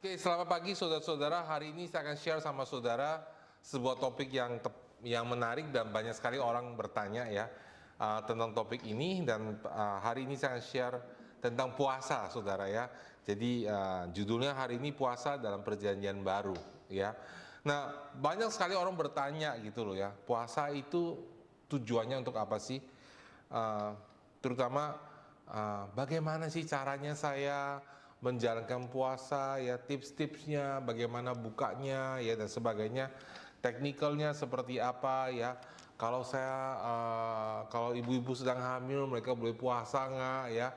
Oke, selamat pagi saudara-saudara. Hari ini saya akan share sama saudara sebuah topik yang menarik dan banyak sekali orang bertanya ya tentang topik ini, dan hari ini saya akan share tentang puasa, saudara ya. Jadi judulnya hari ini puasa dalam perjanjian baru ya. Nah, banyak sekali orang bertanya gitu loh ya. Puasa itu tujuannya untuk apa sih? Terutama bagaimana sih caranya saya menjalankan puasa ya, tips-tipsnya, bagaimana bukanya ya dan sebagainya, teknikalnya seperti apa ya. Kalau kalau ibu-ibu sedang hamil, mereka boleh puasa nggak ya.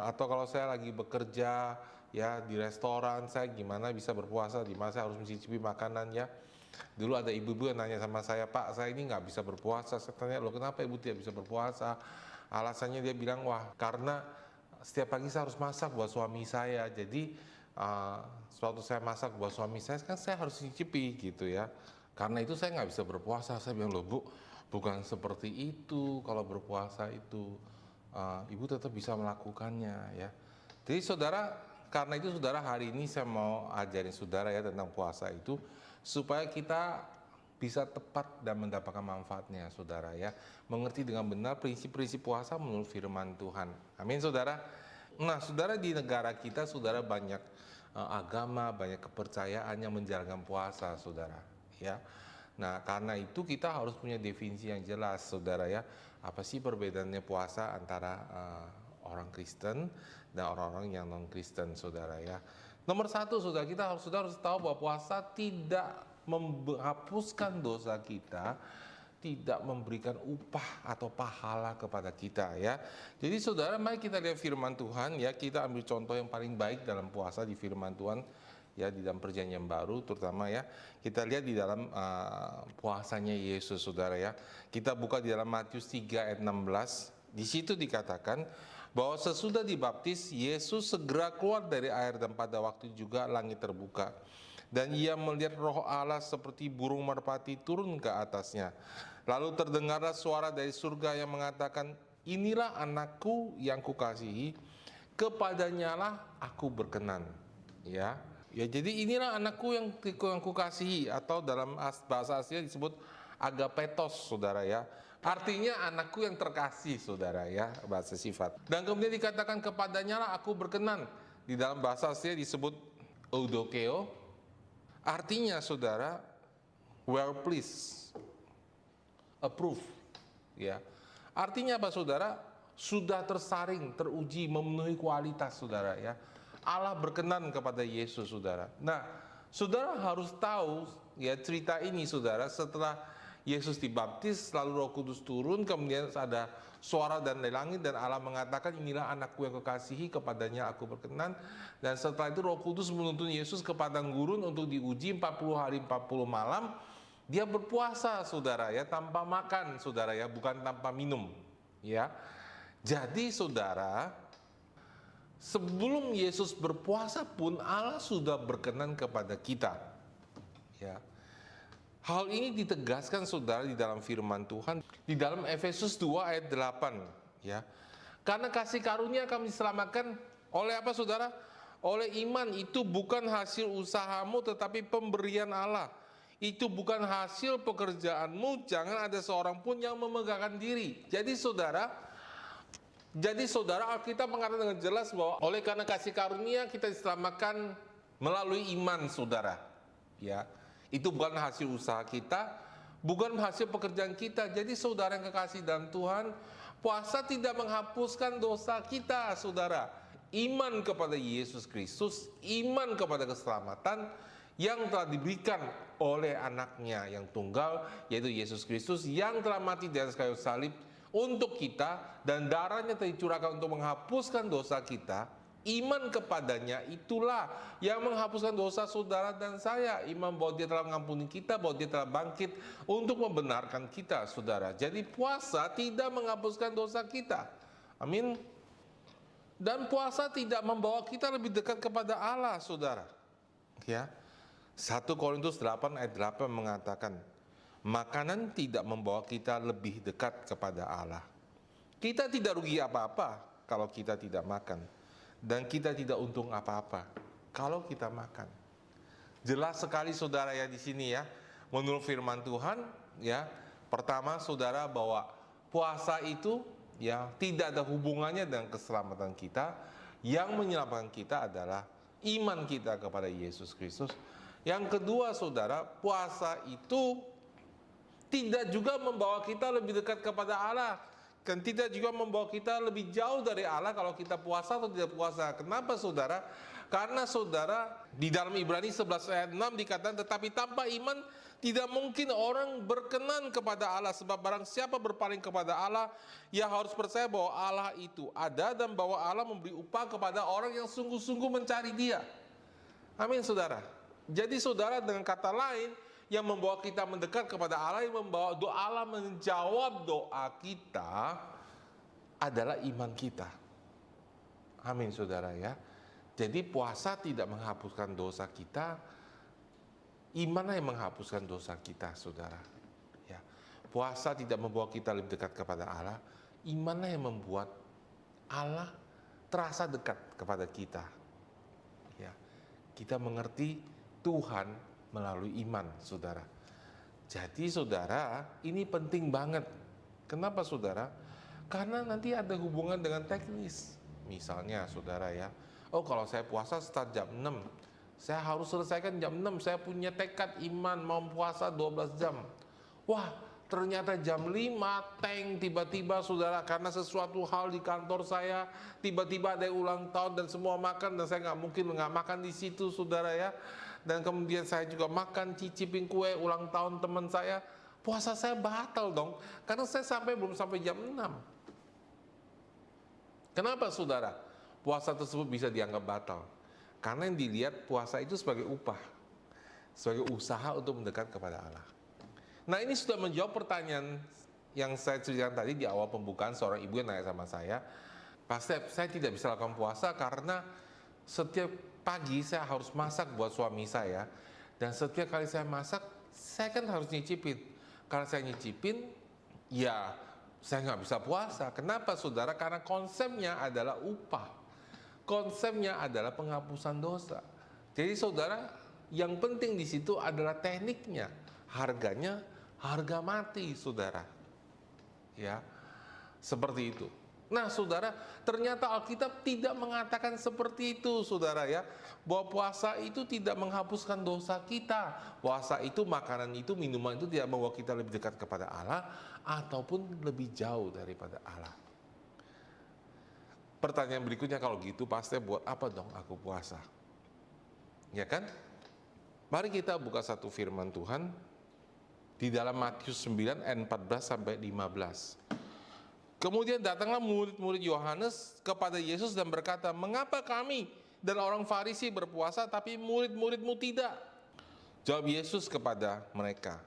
Atau kalau saya lagi bekerja ya di restoran, saya gimana bisa berpuasa, di mana saya harus mencicipi makanan ya. Dulu ada ibu-ibu yang nanya sama saya, "Pak, saya ini nggak bisa berpuasa." Saya tanya, "Loh, kenapa ibu tidak bisa berpuasa?" Alasannya dia bilang, "Wah, karena setiap pagi saya harus masak buat suami saya. Jadi suatu saya masak buat suami saya, kan saya harus cicipi gitu ya. Karena itu saya nggak bisa berpuasa." Saya bilang, "Loh Bu, bukan seperti itu. Kalau berpuasa itu ibu tetap bisa melakukannya ya." Jadi saudara, karena itu saudara, hari ini saya mau ajarin saudara ya tentang puasa itu, supaya kita bisa tepat dan mendapatkan manfaatnya, saudara ya. Mengerti dengan benar prinsip-prinsip puasa menurut firman Tuhan. Amin, saudara. Nah, saudara, di negara kita, saudara, banyak agama, banyak kepercayaan yang menjalankan puasa, saudara ya. Nah, karena itu kita harus punya definisi yang jelas, saudara ya. Apa sih perbedaannya puasa antara orang Kristen dan orang-orang yang non-Kristen, saudara ya. Nomor satu, saudara, saudara harus tahu bahwa puasa tidak menghapuskan dosa kita, tidak memberikan upah atau pahala kepada kita ya. Jadi saudara, mari kita lihat firman Tuhan ya. Kita ambil contoh yang paling baik dalam puasa di firman Tuhan ya, di dalam perjanjian baru terutama ya. Kita lihat di dalam puasanya Yesus, saudara ya. Kita buka di dalam Matius 3 ayat 16. Di situ dikatakan bahwa sesudah dibaptis, Yesus segera keluar dari air, dan pada waktu juga langit terbuka. Dan ia melihat Roh Allah seperti burung merpati turun ke atasnya. Lalu terdengarlah suara dari surga yang mengatakan, "Inilah anakku yang kukasihi, kepadanyalah aku berkenan." Ya, jadi inilah anakku yang kukasihi, atau dalam bahasa aslinya disebut agapetos, saudara ya. Artinya anakku yang terkasih, saudara ya, bahasa sifat. Dan kemudian dikatakan kepadanyalah aku berkenan. Di dalam bahasa aslinya disebut eudokeo. Artinya, saudara, well pleased, approve ya. Artinya apa, saudara? Sudah tersaring, teruji, memenuhi kualitas, saudara ya. Allah berkenan kepada Yesus, saudara. Nah, saudara harus tahu ya cerita ini, saudara. Setelah Yesus dibaptis, lalu Roh Kudus turun, kemudian ada suara dari langit, dan Allah mengatakan, "Inilah anakku yang kukasihi, kepadanya aku berkenan." Dan setelah itu Roh Kudus menuntun Yesus ke padang gurun untuk diuji 40 hari 40 malam. Dia berpuasa, saudara ya, tanpa makan, saudara ya, bukan tanpa minum ya. Jadi saudara, sebelum Yesus berpuasa pun Allah sudah berkenan kepada kita ya. Hal ini ditegaskan, saudara, di dalam firman Tuhan di dalam Efesus 2 ayat 8 ya. Karena kasih karunia kami diselamatkan oleh apa, saudara? Oleh iman. Itu bukan hasil usahamu, tetapi pemberian Allah. Itu bukan hasil pekerjaanmu, jangan ada seorang pun yang memegahkan diri. Jadi saudara, Alkitab mengatakan dengan jelas bahwa oleh karena kasih karunia kita diselamatkan melalui iman, saudara ya. Itu bukan hasil usaha kita, bukan hasil pekerjaan kita. Jadi saudara yang kekasih dalam Tuhan, puasa tidak menghapuskan dosa kita, saudara. Iman kepada Yesus Kristus, iman kepada keselamatan yang telah diberikan oleh anaknya yang tunggal, yaitu Yesus Kristus, yang telah mati di atas kayu salib untuk kita, dan darahnya telah dicurahkan untuk menghapuskan dosa kita. Iman kepadanya itulah yang menghapuskan dosa saudara dan saya. Iman bahwa dia telah mengampuni kita, bahwa dia telah bangkit untuk membenarkan kita, saudara. Jadi puasa tidak menghapuskan dosa kita. Amin. Dan puasa tidak membawa kita lebih dekat kepada Allah, saudara ya. 1 Korintus 8 ayat 8 mengatakan, makanan tidak membawa kita lebih dekat kepada Allah. Kita tidak rugi apa-apa kalau kita tidak makan, dan kita tidak untung apa-apa kalau kita makan. Jelas sekali saudara ya di sini ya. Menurut firman Tuhan ya, pertama saudara bahwa puasa itu ya tidak ada hubungannya dengan keselamatan kita. Yang menyelamatkan kita adalah iman kita kepada Yesus Kristus. Yang kedua saudara, puasa itu tidak juga membawa kita lebih dekat kepada Allah. Dan tidak juga membawa kita lebih jauh dari Allah kalau kita puasa atau tidak puasa. Kenapa saudara? Karena saudara, di dalam Ibrani 11 ayat 6 dikatakan, tetapi tanpa iman tidak mungkin orang berkenan kepada Allah. Sebab barang siapa berpaling kepada Allah, ia harus percaya bahwa Allah itu ada dan bahwa Allah memberi upah kepada orang yang sungguh-sungguh mencari Dia. Amin saudara. Jadi saudara, dengan kata lain, yang membawa kita mendekat kepada Allah, yang membawa doa Allah menjawab doa kita adalah iman kita. Amin saudara ya. Jadi puasa tidak menghapuskan dosa kita, imanlah yang menghapuskan dosa kita saudara. Ya. Puasa tidak membawa kita lebih dekat kepada Allah, imanlah yang membuat Allah terasa dekat kepada kita. Ya. Kita mengerti Tuhan melalui iman, saudara. Jadi saudara, ini penting banget. Kenapa saudara? Karena nanti ada hubungan dengan teknis. Misalnya saudara ya, oh kalau saya puasa start jam 6, saya harus selesaikan jam 6, saya punya tekad iman mau puasa 12 jam. Wah, ternyata jam 5 tank tiba-tiba saudara, karena sesuatu hal di kantor saya, tiba-tiba ada ulang tahun dan semua makan, dan saya nggak mungkin nggak makan di situ saudara ya. Dan kemudian saya juga makan, cicipin kue ulang tahun teman saya. Puasa saya batal dong, karena saya belum sampai jam 6. Kenapa saudara? Puasa tersebut bisa dianggap batal. Karena yang dilihat puasa itu sebagai upah, sebagai usaha untuk mendekat kepada Allah. Nah, ini sudah menjawab pertanyaan yang saya ceritakan tadi di awal pembukaan. Seorang ibu yang nanya sama saya, Pak Step, saya tidak bisa lakukan puasa karena setiap pagi saya harus masak buat suami saya, dan setiap kali saya masak, saya kan harus nyicipin. Kalau saya nyicipin, ya saya nggak bisa puasa. Kenapa saudara? Karena konsepnya adalah upah. Konsepnya adalah penghapusan dosa. Jadi saudara, yang penting di situ adalah tekniknya. Harganya harga mati saudara. Ya, seperti itu. Nah saudara, ternyata Alkitab tidak mengatakan seperti itu saudara ya. Bahwa puasa itu tidak menghapuskan dosa kita. Puasa itu, makanan itu, minuman itu tidak membawa kita lebih dekat kepada Allah ataupun lebih jauh daripada Allah. Pertanyaan berikutnya, kalau gitu pasti buat apa dong aku puasa? Ya kan? Mari kita buka satu firman Tuhan di dalam Matius 9 ayat 14 sampai 15. Kemudian datanglah murid-murid Yohanes kepada Yesus dan berkata, mengapa kami dan orang Farisi berpuasa tapi murid-muridmu tidak? Jawab Yesus kepada mereka,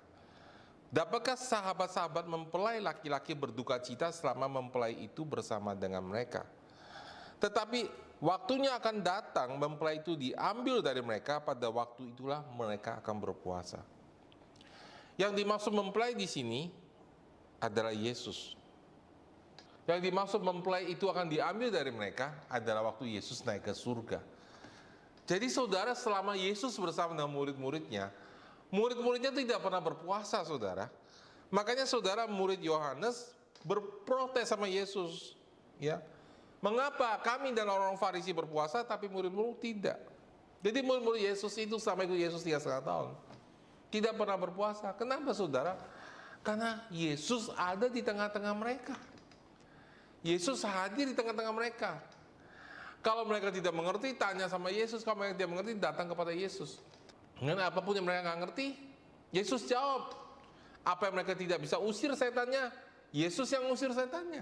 dapatkah sahabat-sahabat mempelai laki-laki berduka cita selama mempelai itu bersama dengan mereka? Tetapi waktunya akan datang mempelai itu diambil dari mereka, pada waktu itulah mereka akan berpuasa. Yang dimaksud mempelai di sini adalah Yesus. Yang dimaksud mempelai itu akan diambil dari mereka adalah waktu Yesus naik ke surga. Jadi saudara, selama Yesus bersama dengan murid-muridnya tidak pernah berpuasa saudara. Makanya saudara, murid Yohanes berprotes sama Yesus. Ya, mengapa kami dan orang Farisi berpuasa tapi murid-murid tidak? Jadi murid-murid Yesus itu sampai ikut Yesus 3,5 tahun tidak pernah berpuasa. Kenapa saudara? Karena Yesus ada di tengah-tengah mereka. Yesus hadir di tengah-tengah mereka. Kalau mereka tidak mengerti, tanya sama Yesus. Kalau mereka tidak mengerti, datang kepada Yesus. Dan apapun yang mereka nggak ngerti, Yesus jawab. Apa yang mereka tidak bisa usir setannya, Yesus yang usir setannya.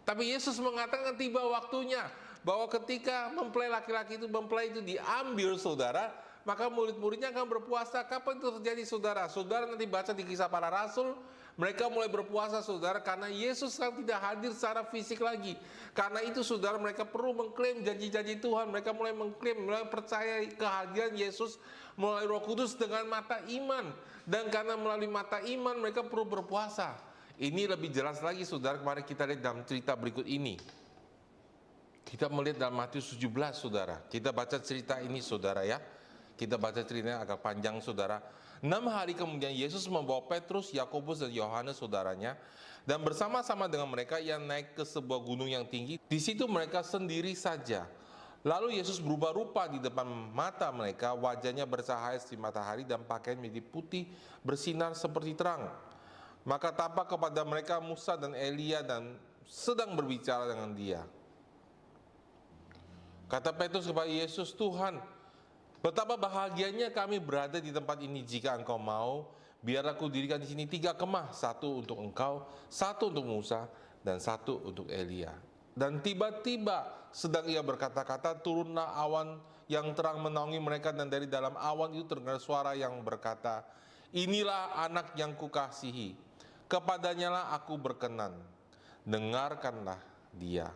Tapi Yesus mengatakan tiba waktunya, bahwa ketika mempelai laki-laki itu, mempelai itu diambil saudara, maka murid-muridnya akan berpuasa. Kapan itu terjadi saudara? Saudara nanti baca di Kisah Para Rasul, mereka mulai berpuasa saudara, karena Yesus kan tidak hadir secara fisik lagi. Karena itu saudara, mereka perlu mengklaim janji-janji Tuhan. Mereka mulai mengklaim, mulai percaya kehadiran Yesus melalui Roh Kudus dengan mata iman. Dan karena melalui mata iman mereka perlu berpuasa. Ini lebih jelas lagi saudara, kemarin kita lihat dalam cerita berikut ini. Kita melihat dalam Matius 17, saudara. Kita baca cerita ini, saudara ya. Kita baca ceritanya agak panjang, saudara. 6 hari kemudian Yesus membawa Petrus, Yakobus, dan Yohanes, saudaranya, dan bersama-sama dengan mereka ia naik ke sebuah gunung yang tinggi. Di situ mereka sendiri saja. Lalu Yesus berubah rupa di depan mata mereka, wajahnya bercahaya seperti matahari dan pakaian menjadi putih bersinar seperti terang. Maka tampak kepada mereka Musa dan Elia dan sedang berbicara dengan dia. Kata Petrus kepada Yesus, "Tuhan, betapa bahagianya kami berada di tempat ini. Jika Engkau mau, biar aku dirikan di sini 3 kemah, 1 untuk Engkau, 1 untuk Musa, dan 1 untuk Elia." Dan tiba-tiba sedang ia berkata-kata, turunlah awan yang terang menaungi mereka, dan dari dalam awan itu terdengar suara yang berkata, "Inilah anak yang kukasihi, kepadanyalah aku berkenan, dengarkanlah dia."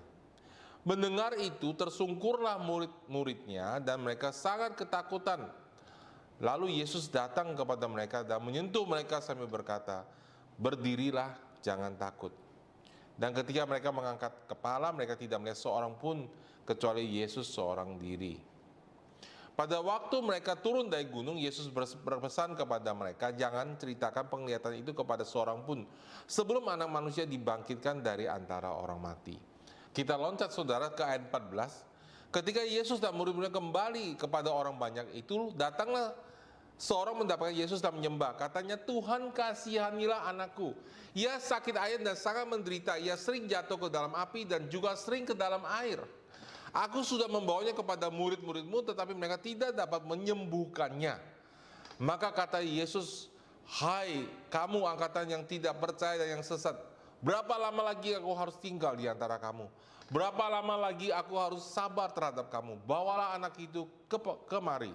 Mendengar itu tersungkurlah murid-muridnya dan mereka sangat ketakutan. Lalu Yesus datang kepada mereka dan menyentuh mereka sambil berkata, "Berdirilah, jangan takut." Dan ketika mereka mengangkat kepala, mereka tidak melihat seorang pun kecuali Yesus seorang diri. Pada waktu mereka turun dari gunung, Yesus berpesan kepada mereka, "Jangan ceritakan penglihatan itu kepada seorang pun sebelum Anak Manusia dibangkitkan dari antara orang mati." Kita loncat, saudara, ke ayat 14. Ketika Yesus dan murid-muridnya kembali kepada orang banyak itu, datanglah seorang mendapatkan Yesus dan menyembah. Katanya, "Tuhan, kasihanilah anakku. Ia sakit air dan sangat menderita. Ia sering jatuh ke dalam api dan juga sering ke dalam air. Aku sudah membawanya kepada murid-muridmu, tetapi mereka tidak dapat menyembuhkannya." Maka kata Yesus, "Hai kamu angkatan yang tidak percaya dan yang sesat, berapa lama lagi aku harus tinggal di antara kamu? Berapa lama lagi aku harus sabar terhadap kamu? Bawalah anak itu kemari."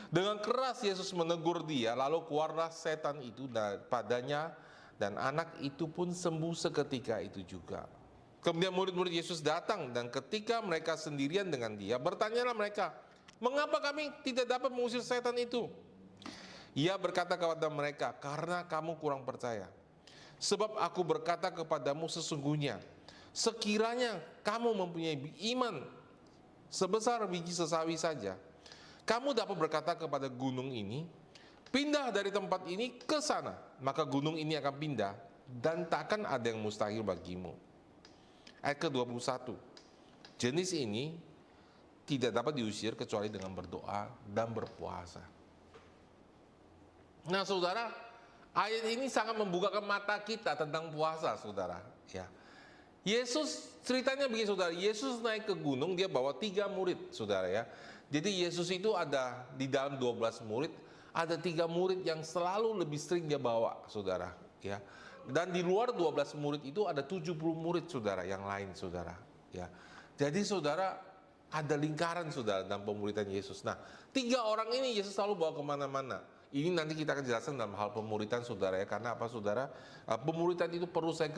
Dengan keras Yesus menegur dia, lalu keluarlah setan itu padanya, dan anak itu pun sembuh seketika itu juga. Kemudian murid-murid Yesus datang, dan ketika mereka sendirian dengan dia, bertanyalah mereka, "Mengapa kami tidak dapat mengusir setan itu?" Ia berkata kepada mereka, "Karena kamu kurang percaya. Sebab aku berkata kepadamu sesungguhnya, sekiranya kamu mempunyai iman sebesar biji sesawi saja, kamu dapat berkata kepada gunung ini, 'Pindah dari tempat ini ke sana,' maka gunung ini akan pindah, dan takkan ada yang mustahil bagimu." Ayat ke-21. Jenis ini tidak dapat diusir kecuali dengan berdoa dan berpuasa. Nah, saudara, ayat ini sangat membukakan mata kita tentang puasa, saudara. Ya, Yesus ceritanya begini, saudara. Yesus naik ke gunung, dia bawa 3 murid, saudara ya. Jadi Yesus itu ada di dalam 12 murid, ada 3 murid yang selalu lebih sering dia bawa, saudara ya. Dan di luar 12 murid itu ada 70 murid, saudara, yang lain, saudara ya. Jadi saudara, ada lingkaran, saudara, dalam pemuridan Yesus. Nah, 3 orang ini Yesus selalu bawa kemana-mana. Ini nanti kita akan jelaskan dalam hal pemuridan, saudara ya. Karena apa, saudara? Pemuridan itu perlu saya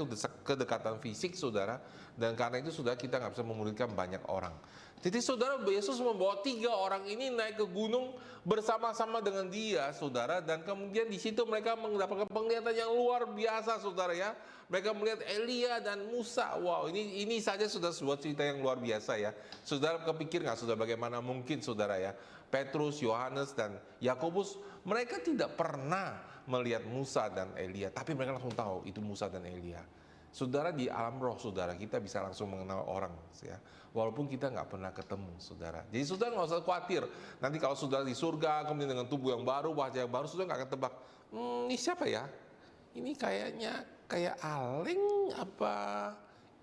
kedekatan fisik, saudara. Dan karena itu, saudara, kita nggak bisa memuridkan banyak orang. Jadi, saudara, Yesus membawa 3 orang ini naik ke gunung bersama-sama dengan dia, saudara. Dan kemudian di situ mereka mendapatkan penglihatan yang luar biasa, saudara ya. Mereka melihat Elia dan Musa. Wow, ini saja sudah sebuah cerita yang luar biasa ya. Saudara kepikir nggak, saudara, bagaimana mungkin, saudara ya, Petrus, Yohanes, dan Yakobus, mereka tidak pernah melihat Musa dan Elia, tapi mereka langsung tahu itu Musa dan Elia. Saudara, di alam roh, saudara, kita bisa langsung mengenal orang ya, walaupun kita nggak pernah ketemu, saudara. Jadi saudara nggak usah khawatir, nanti kalau saudara di surga kemudian dengan tubuh yang baru, wajah yang baru, saudara nggak akan tebak, ini siapa ya? Ini kayaknya kayak Aleng apa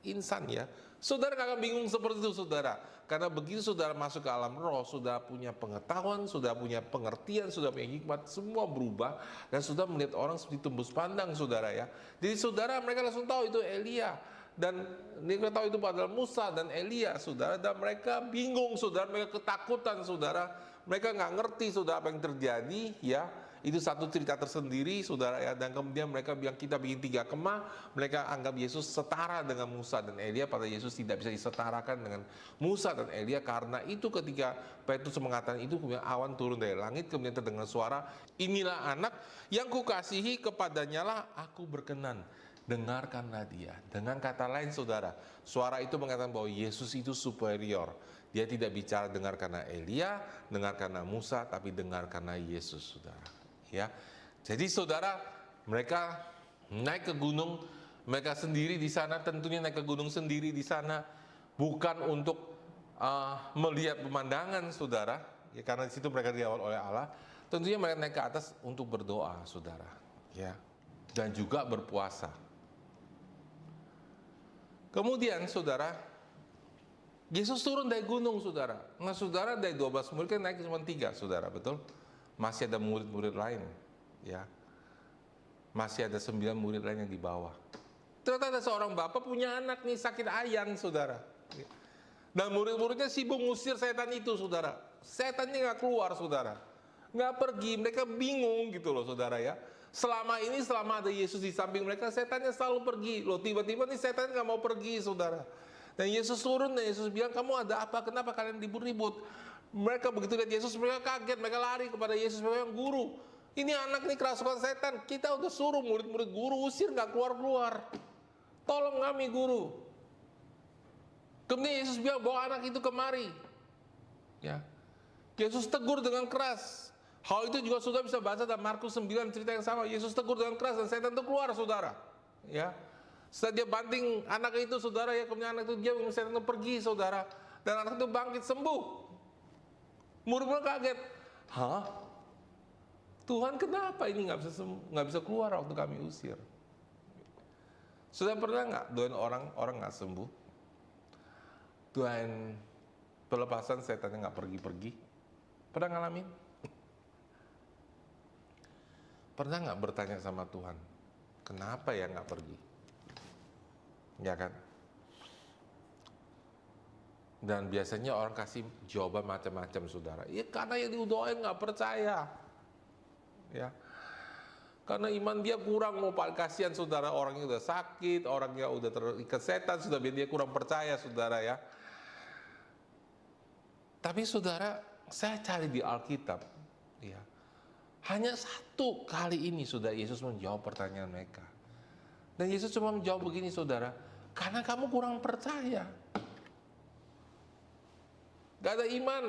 insan ya. Saudara nggak akan bingung seperti itu, saudara. Karena begitu saudara masuk ke alam roh, saudara punya pengetahuan, saudara punya pengertian, saudara punya hikmat, semua berubah. Dan saudara melihat orang seperti tembus pandang, saudara ya. Jadi saudara, mereka langsung tahu itu Elia. Dan mereka tahu itu adalah Musa dan Elia, saudara. Dan mereka bingung, saudara. Mereka ketakutan, saudara. Mereka nggak ngerti, saudara, apa yang terjadi ya. Itu satu cerita tersendiri, saudara ya. Dan kemudian mereka bilang, kita bikin 3 kemah. Mereka anggap Yesus setara dengan Musa dan Elia, padahal Yesus tidak bisa disetarakan dengan Musa dan Elia. Karena itu ketika Petrus mengatakan itu, kemudian awan turun dari langit, kemudian terdengar suara, "Inilah anak yang kukasihi, kepadanyalah aku berkenan, dengarkanlah dia. Dengan kata lain saudara, suara itu mengatakan bahwa Yesus itu superior. Dia tidak bicara dengarkanlah Elia, dengarkanlah Musa, tapi dengarkanlah Yesus saudara. Ya, jadi saudara, mereka naik ke gunung, mereka sendiri di sana, tentunya naik ke gunung sendiri di sana, bukan untuk melihat pemandangan saudara, ya, karena di situ mereka diawal oleh Allah. Tentunya mereka naik ke atas untuk berdoa saudara, ya, dan juga berpuasa. Kemudian saudara, Yesus turun dari gunung saudara. Nah saudara, dari 12 murid kan naik cuma 3 saudara, betul? Masih ada murid-murid lain, ya. Masih ada 9 murid lain yang di bawah. Ternyata ada seorang bapak punya anak nih sakit ayan saudara. Dan murid-muridnya sibuk ngusir setan itu saudara. Setannya nggak keluar saudara, nggak pergi. Mereka bingung gitu loh saudara ya. Selama ini, selama ada Yesus di samping mereka, setannya selalu pergi. Loh, tiba-tiba nih setan nggak mau pergi, saudara. Dan Yesus turun, dan Yesus bilang, kamu ada apa? Kenapa kalian ribut-ribut? Mereka begitu lihat Yesus, mereka kaget, mereka lari kepada Yesus. Mereka bilang, guru, ini anak nih kerasukan setan. Kita udah suruh murid-murid guru usir, nggak keluar-keluar. Tolong kami, guru. Kemudian Yesus bilang, bawa anak itu kemari. Ya, Yesus tegur dengan keras. Hal itu juga sudah bisa baca dalam Markus 9, cerita yang sama. Yesus tegur dengan keras dan setan itu keluar saudara. Ya, setelah dia banting anak itu saudara, ya, kemudian anak itu dia setan itu pergi saudara, dan anak itu bangkit sembuh. Murid-murid kaget, hah? Tuhan, kenapa ini nggak bisa keluar waktu kami usir? Sudah pernah nggak doain orang nggak sembuh? Doain pelepasan setannya nggak pergi-pergi? Pernah ngalamin? Pernah nggak bertanya sama Tuhan, kenapa ya nggak pergi? Ya kan? Dan biasanya orang kasih jawaban macam-macam saudara. Ya karena yang didoain nggak percaya. Ya, karena iman dia kurang. Mau kasihan saudara, orangnya udah sakit, orangnya udah terikat setan, sudah dia kurang percaya saudara ya. Tapi saudara, saya cari di Alkitab, ya, hanya satu kali ini sudah Yesus menjawab pertanyaan mereka. Dan Yesus cuma menjawab begini saudara, karena kamu kurang percaya. Gak ada iman.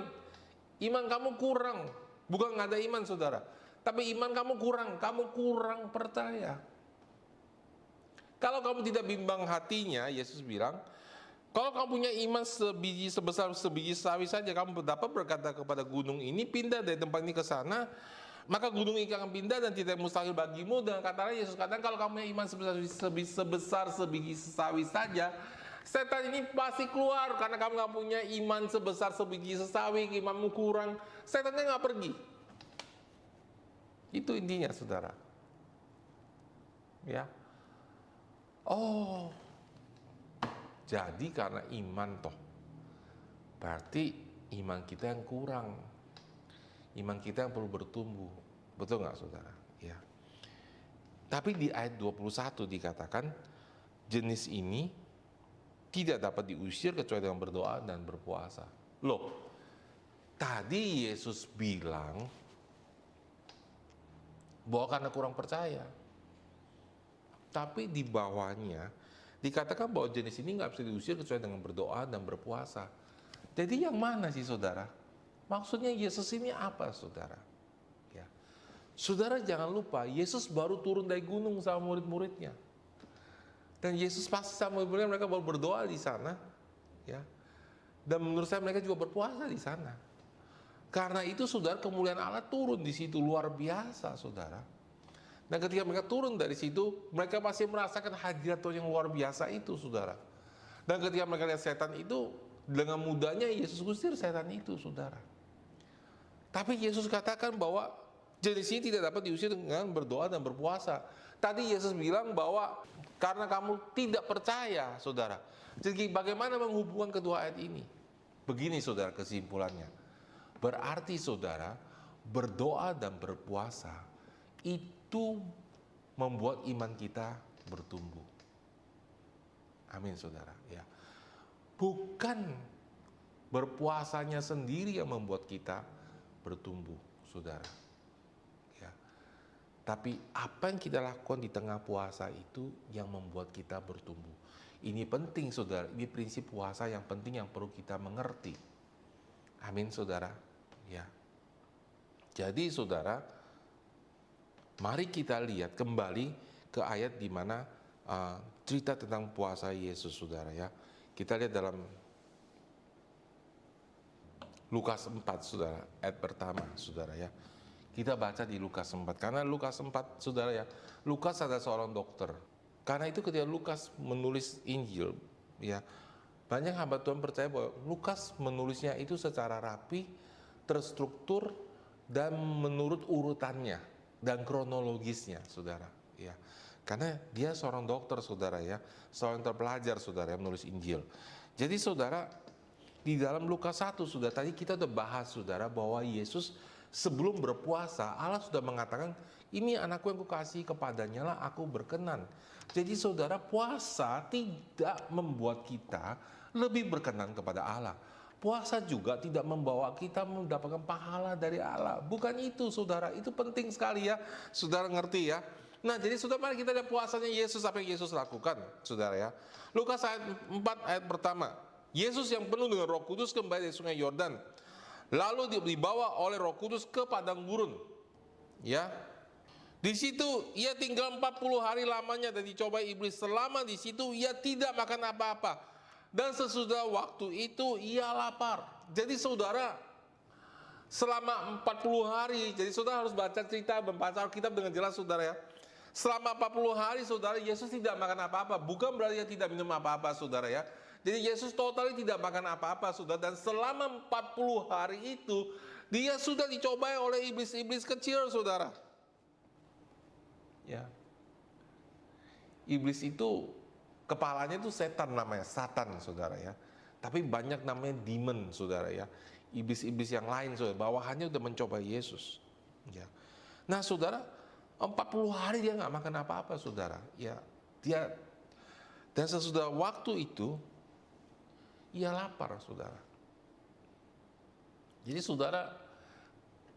Iman kamu kurang. Bukan gak ada iman saudara, tapi iman kamu kurang percaya. Kalau kamu tidak bimbang hatinya, Yesus bilang, kalau kamu punya iman sebesar sebiji sawi saja, kamu dapat berkata kepada gunung ini, pindah dari tempat ini ke sana, maka gunung ini akan pindah dan tidak mustahil bagimu. Dengan kata lain Yesus katakan, kalau kamu punya iman sebesar sebiji sawi saja, setan ini pasti keluar. Karena kamu nggak punya iman sebesar sebiji sawi, imanmu kurang, setannya nggak pergi. Itu intinya saudara. Ya. Oh, jadi karena iman toh, berarti iman kita yang kurang, iman kita yang perlu bertumbuh, betul nggak saudara? Ya. Tapi di ayat 21 dikatakan jenis ini tidak dapat diusir kecuali dengan berdoa dan berpuasa. Loh, tadi Yesus bilang bahwa karena kurang percaya, tapi di bawahnya dikatakan bahwa jenis ini nggak bisa diusir kecuali dengan berdoa dan berpuasa. Jadi yang mana sih saudara? Maksudnya Yesus ini apa saudara? Ya. Saudara jangan lupa, Yesus baru turun dari gunung sama murid-muridnya. Dan Yesus pasti sama murid-muridnya, mereka baru berdoa di sana. Ya. Dan menurut saya mereka juga berpuasa di sana. Karena itu saudara, kemuliaan Allah turun di situ luar biasa saudara. Dan ketika mereka turun dari situ, mereka pasti merasakan hadirat Tuhan yang luar biasa itu, saudara. Dan ketika mereka lihat setan itu, dengan mudahnya Yesus usir setan itu, saudara. Tapi Yesus katakan bahwa jenis ini tidak dapat diusir dengan berdoa dan berpuasa. Tadi Yesus bilang bahwa karena kamu tidak percaya, saudara. Jadi bagaimana menghubungkan kedua ayat ini? Begini, saudara, kesimpulannya. Berarti, saudara, berdoa dan berpuasa itu membuat iman kita bertumbuh. Amin saudara ya. Bukan berpuasanya sendiri yang membuat kita bertumbuh saudara ya. Tapi apa yang kita lakukan di tengah puasa itu yang membuat kita bertumbuh. Ini penting saudara, ini prinsip puasa yang penting yang perlu kita mengerti. Amin saudara. Ya. Jadi saudara, mari kita lihat kembali ke ayat di mana cerita tentang puasa Yesus saudara ya. Kita lihat dalam Lukas 4 saudara, ayat pertama saudara ya. Kita baca di Lukas 4, karena Lukas 4 saudara ya, Lukas adalah seorang dokter. Karena itu ketika Lukas menulis Injil ya, banyak hamba Tuhan percaya bahwa Lukas menulisnya itu secara rapi, terstruktur, dan menurut urutannya dan kronologisnya saudara ya. Karena dia seorang dokter saudara ya, seorang terpelajar saudara yang menulis Injil. Jadi saudara, di dalam Lukas 1 sudah tadi kita udah bahas saudara bahwa Yesus sebelum berpuasa Allah sudah mengatakan, ini anakku yang kukasihi, kepadanya lah aku berkenan. Jadi saudara, puasa tidak membuat kita lebih berkenan kepada Allah. Puasa juga tidak membawa kita mendapatkan pahala dari Allah. Bukan itu saudara, itu penting sekali ya. Saudara ngerti ya. Nah jadi saudara, mari kita lihat puasanya Yesus, apa yang Yesus lakukan saudara ya. Lukas ayat 4 ayat pertama. Yesus yang penuh dengan Roh Kudus kembali dari sungai Yordan. Lalu dibawa oleh Roh Kudus ke padang gurun. Ya. Di situ ia tinggal 40 hari lamanya dan dicobai iblis. Selama di situ ia tidak makan apa-apa. Dan sesudah waktu itu ia lapar. Jadi saudara, selama 40 hari, jadi saudara harus baca cerita, membaca Alkitab dengan jelas saudara ya. Selama 40 hari saudara, Yesus tidak makan apa-apa. Bukan berarti dia tidak minum apa-apa saudara ya. Jadi Yesus totalnya tidak makan apa-apa saudara. Dan selama 40 hari itu dia sudah dicobai oleh iblis-iblis kecil saudara. Ya. Iblis itu kepalanya itu setan namanya, Satan saudara ya. Tapi banyak namanya demon saudara ya. Iblis-iblis yang lain saudara, bawahannya udah mencobai Yesus. Ya. Nah saudara, 40 hari dia nggak makan apa-apa saudara. Ya. Dan sesudah waktu itu ia lapar saudara. Jadi saudara,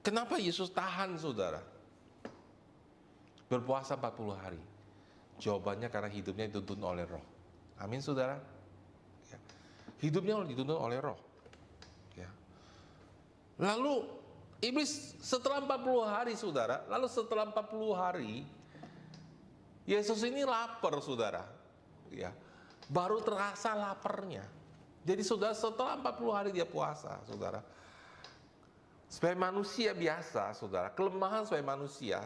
kenapa Yesus tahan saudara berpuasa 40 hari? Jawabannya karena hidupnya dituntun oleh Roh. Amin saudara ya. Hidupnya dituntun oleh Roh ya. Lalu iblis setelah 40 hari saudara, lalu setelah 40 hari Yesus ini lapar saudara ya. Baru terasa laparnya. Jadi saudara, setelah 40 hari dia puasa saudara, sebagai manusia biasa saudara, kelemahan sebagai manusia,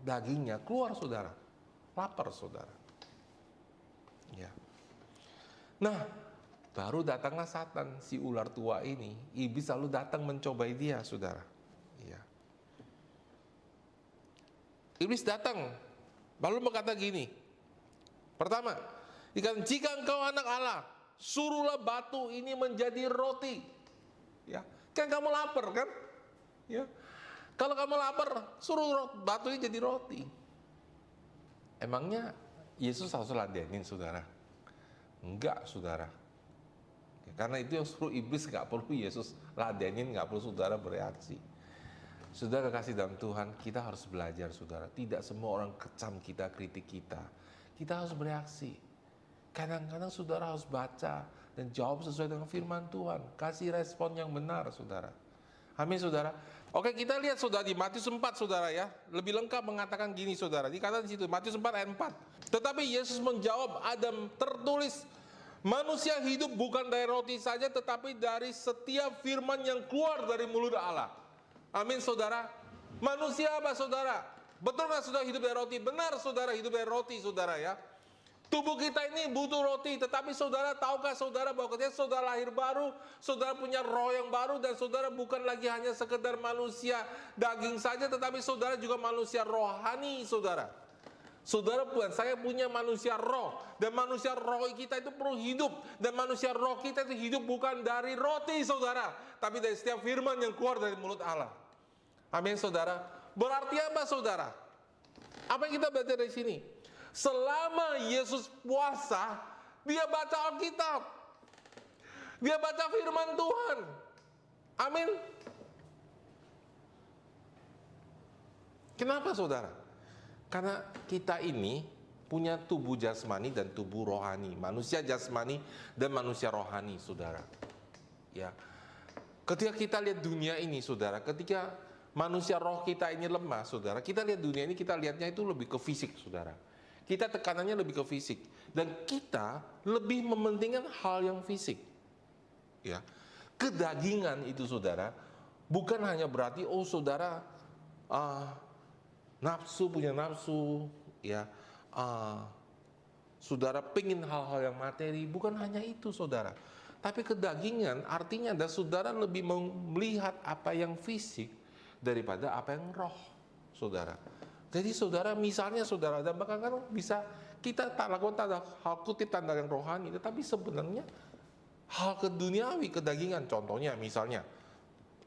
dagingnya keluar saudara, lapar saudara ya. Nah baru datanglah Satan, si ular tua ini, iblis lalu datang mencobai dia saudara ya. Iblis datang lalu berkata gini, pertama dikatakan, jika engkau anak Allah, suruhlah batu ini menjadi roti. Ya, kan kamu lapar kan? Ya. Kalau kamu lapar, suruh batu ini jadi roti. Emangnya Yesus harus ladenin saudara? Enggak saudara. Karena itu yang suruh iblis, nggak perlu Yesus ladenin, nggak perlu saudara bereaksi. Saudara kekasih dalam Tuhan, kita harus belajar saudara. Tidak semua orang kecam kita, kritik kita. Kita harus bereaksi. Kadang-kadang saudara harus baca dan jawab sesuai dengan firman Tuhan. Kasih respon yang benar saudara. Amin saudara. Oke, kita lihat saudara di Matius 4 saudara ya. Lebih lengkap mengatakan gini saudara. Dikatakan di situ Matius 4 ayat 4. Tetapi Yesus menjawab, Adam tertulis, manusia hidup bukan dari roti saja tetapi dari setiap firman yang keluar dari mulut Allah. Amin saudara. Manusia apa saudara? Betul nggak saudara hidup dari roti? Benar saudara hidup dari roti saudara ya. Tubuh kita ini butuh roti, tetapi saudara tahukah saudara bahwa ketika saudara lahir baru, saudara punya roh yang baru, dan saudara bukan lagi hanya sekedar manusia daging saja, tetapi saudara juga manusia rohani saudara. Saudara bukan, saya punya manusia roh, dan manusia roh kita itu perlu hidup, dan manusia roh kita itu hidup bukan dari roti saudara, tapi dari setiap firman yang keluar dari mulut Allah. Amin saudara. Berarti apa saudara? Apa yang kita belajar dari sini? Selama Yesus puasa, dia baca Alkitab, dia baca firman Tuhan. Amin. Kenapa saudara? Karena kita ini punya tubuh jasmani dan tubuh rohani, manusia jasmani dan manusia rohani, saudara. Ya, ketika kita lihat dunia ini, saudara, ketika manusia roh kita ini lemah, saudara, kita lihat dunia ini, kita lihatnya itu lebih ke fisik, saudara. Kita tekanannya lebih ke fisik, dan kita lebih mementingkan hal yang fisik. Ya, kedagingan itu, saudara, bukan hanya berarti saudara nafsu, punya nafsu, ya, saudara pingin hal-hal yang materi, bukan hanya itu, saudara. Tapi kedagingan artinya adalah saudara lebih melihat apa yang fisik daripada apa yang roh, saudara. Jadi saudara, misalnya saudara, dan bahkan kan bisa kita tak lakukan tanda hal kutip tanda yang rohani, tetapi sebenarnya hal keduniawi, kedagingan. Contohnya misalnya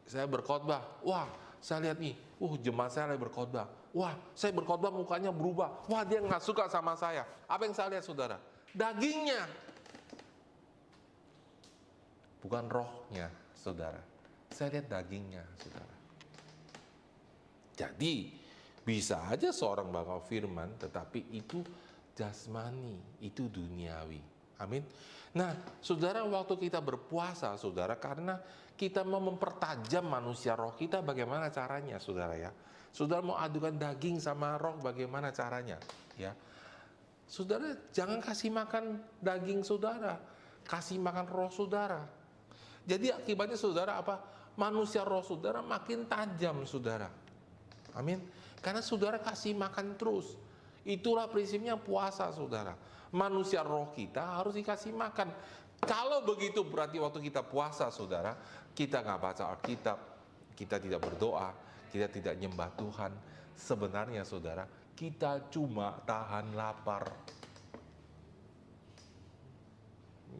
saya berkhotbah, wah saya lihat nih, jemaat saya lagi berkhotbah, wah saya berkhotbah mukanya berubah, wah dia nggak suka sama saya. Apa yang saya lihat, saudara? Dagingnya, bukan rohnya, saudara. Saya lihat dagingnya, saudara. Jadi bisa aja seorang bakal firman, tetapi itu jasmani, itu duniawi. Amin. Nah, saudara, waktu kita berpuasa, saudara, karena kita mau mempertajam manusia roh kita, bagaimana caranya, saudara ya? Saudara mau adukan daging sama roh, bagaimana caranya? Ya, saudara, jangan kasih makan daging saudara, kasih makan roh saudara. Jadi akibatnya, saudara, apa? Manusia roh saudara makin tajam, saudara. Amin. Karena saudara kasih makan terus. Itulah prinsipnya puasa, saudara. Manusia roh kita harus dikasih makan. Kalau begitu berarti waktu kita puasa, saudara, kita nggak baca Alkitab, kita tidak berdoa, kita tidak nyembah Tuhan. Sebenarnya, saudara, kita cuma tahan lapar.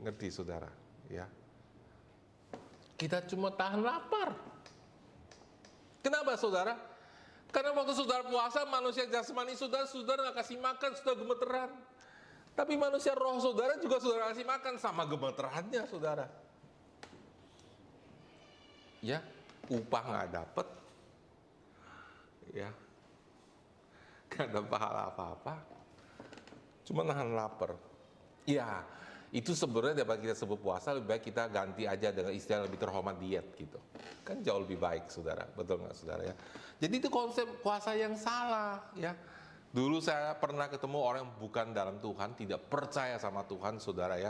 Ngerti, saudara? Ya. Kita cuma tahan lapar. Kenapa, saudara? Karena waktu saudara puasa, manusia jasmani saudara nggak kasih makan, sudah gemeteran. Tapi manusia roh saudara juga saudara kasih makan, sama gemeterannya, saudara. Ya, upah nggak dapet, ya, nggak ada pahala apa-apa, cuma nahan lapar. Ya, itu sebenarnya dapat kita sebut puasa, lebih baik kita ganti aja dengan istilah lebih terhormat, diet gitu. Kan jauh lebih baik, saudara. Betul nggak, saudara ya? Jadi itu konsep puasa yang salah, ya. Dulu saya pernah ketemu orang yang bukan dalam Tuhan, tidak percaya sama Tuhan, saudara ya.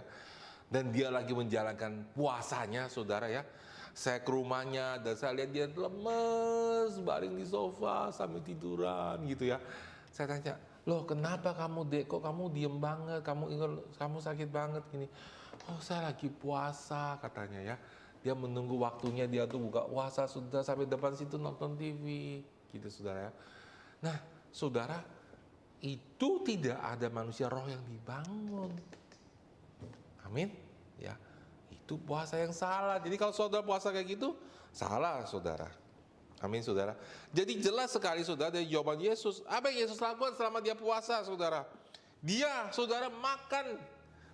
Dan dia lagi menjalankan puasanya, saudara ya. Saya ke rumahnya dan saya lihat dia lemes, baring di sofa sambil tiduran gitu ya. Saya tanya, loh kenapa kamu dek, kok kamu diem banget, kamu sakit banget gini. Oh saya lagi puasa, katanya ya. Dia menunggu waktunya dia tuh buka puasa, sudah sampai depan situ nonton TV gitu, saudara ya. Nah, saudara, itu tidak ada manusia roh yang dibangun. Amin. Ya, itu puasa yang salah. Jadi kalau saudara puasa kayak gitu, salah, saudara. Amin, saudara. Jadi jelas sekali, saudara, dari jawaban Yesus. Apa yang Yesus lakukan selama dia puasa, saudara? Dia, saudara, makan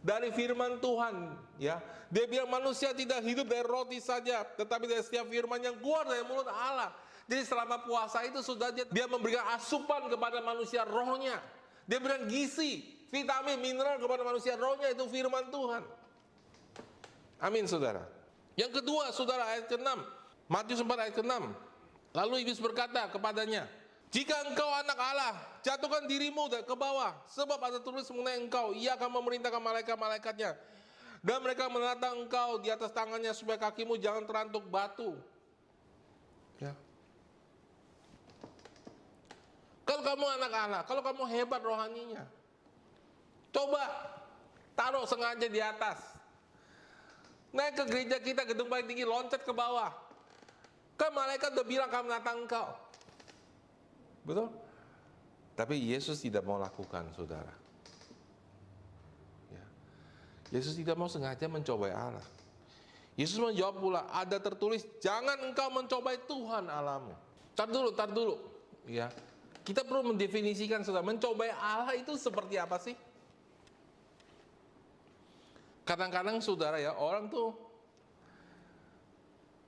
dari firman Tuhan, ya. Dia bilang manusia tidak hidup dari roti saja, tetapi dari setiap firman yang keluar dari mulut Allah. Jadi selama puasa itu, saudara, dia memberikan asupan kepada manusia rohnya. Dia berikan gizi, vitamin, mineral kepada manusia rohnya, itu firman Tuhan. Amin, saudara. Yang kedua, saudara, ayat ke-6. Matius 4 ayat ke-6. Lalu iblis berkata kepadanya, jika engkau anak Allah, jatuhkan dirimu ke bawah, sebab ada tulis mengenai engkau, ia akan memerintahkan malaikat-malaikatnya, dan mereka menatang engkau di atas tangannya, supaya kakimu jangan terantuk batu. Ya. Kalau kamu anak Allah, kalau kamu hebat rohaninya, coba taruh sengaja di atas. Naik ke gereja kita, gedung paling tinggi, loncat ke bawah. Kan malaikat udah bilang akan menatang engkau. Betul? Tapi Yesus tidak mau lakukan, saudara. Ya. Yesus tidak mau sengaja mencobai Allah. Yesus menjawab pula, ada tertulis, jangan engkau mencobai Tuhan Allahmu. Tar dulu. Ya. Kita perlu mendefinisikan, saudara, mencobai Allah itu seperti apa sih? Kadang-kadang, saudara ya, orang tuh